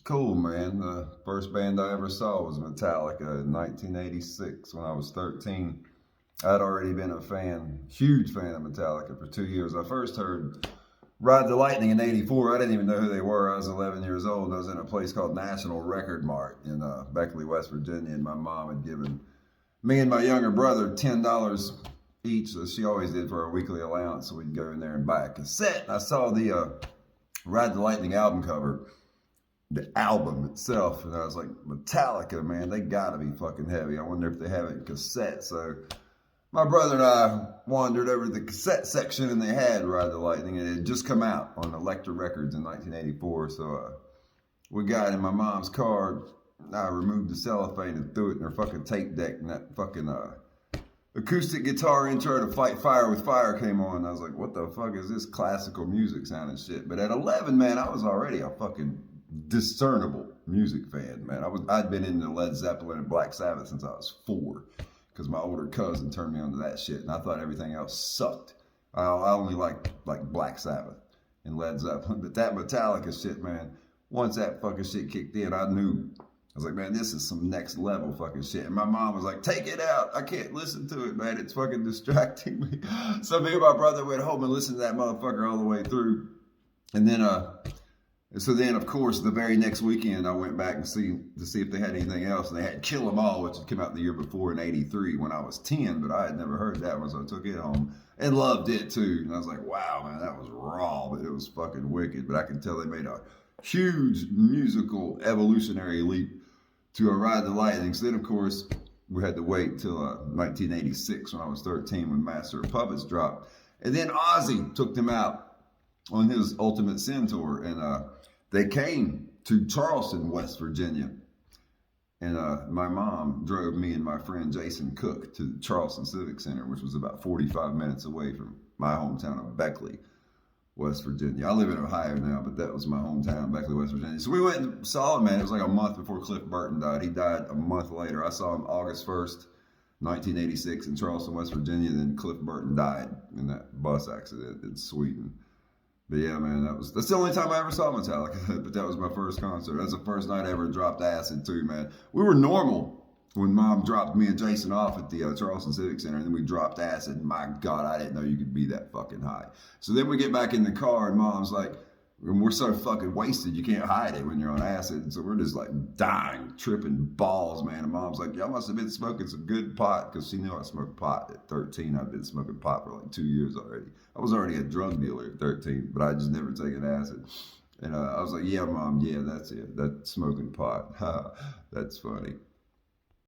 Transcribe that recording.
Cool, man. The first band I ever saw was Metallica in 1986 when I was 13. I'd already been a fan, huge fan of Metallica for 2 years. I first heard Ride the Lightning in '84. I didn't even know who they were. I was 11 years old. I was in a place called National Record Mart in Beckley, West Virginia, and my mom had given me and my younger brother $10 each. So she always did for our weekly allowance. So we'd go in there and buy a cassette. And I saw the Ride the Lightning album cover, the album itself, and I was like, Metallica, man, they gotta be fucking heavy. I wonder if they have it in cassette. So my brother and I wandered over to the cassette section, and they had Ride the Lightning, and it had just come out on Elektra Records in 1984. So we got in my mom's car. I removed the cellophane and threw it in her fucking tape deck, and that fucking acoustic guitar intro to Fight Fire with Fire came on. And I was like, what the fuck is this classical music sounding shit? But at 11, man, I was already a fucking discernible music fan, man. I'd been into Led Zeppelin and Black Sabbath since I was 4 because my older cousin turned me onto that shit, and I thought everything else sucked. I only liked like Black Sabbath and Led Zeppelin, but that Metallica shit, man, once that fucking shit kicked in, I knew. I was like, man, this is some next level fucking shit. And my mom was like, take it out. I can't listen to it, man. It's fucking distracting me. So me and my brother went home and listened to that motherfucker all the way through. And then of course, the very next weekend, I went back and see if they had anything else. And they had Kill 'Em All, which had come out the year before in '83 when I was 10, but I had never heard that one, so I took it home and loved it too. And I was like, wow, man, that was raw, but it was fucking wicked. But I can tell they made a huge musical evolutionary leap to a Ride the Lightning. So then, of course, we had to wait till 1986 when I was 13 when Master of Puppets dropped. And then Ozzy took them out on his Ultimate Sin tour, and they came to Charleston, West Virginia. And my mom drove me and my friend Jason Cook to the Charleston Civic Center, which was about 45 minutes away from my hometown of Beckley, West Virginia. I live in Ohio now, but that was my hometown, Beckley, West Virginia. So we went and saw him, man. It was like a month before Cliff Burton died. He died a month later. I saw him August 1st, 1986 in Charleston, West Virginia. Then Cliff Burton died in that bus accident in Sweden. But yeah, man, that's the only time I ever saw Metallica. But that was my first concert. That was the first night I ever dropped acid too, man. We were normal when Mom dropped me and Jason off at the Charleston Civic Center, and then we dropped acid. My God, I didn't know you could be that fucking high. So then we get back in the car, and Mom's like, and we're so fucking wasted, you can't hide it when you're on acid. So we're just like dying, tripping balls, man. And Mom's like, y'all must have been smoking some good pot, because she knew I smoked pot at 13. I'd been smoking pot for like 2 years already. I was already a drug dealer at 13, but I just never taken acid. And I was like, yeah, Mom, yeah, that's it. That's smoking pot. That's funny.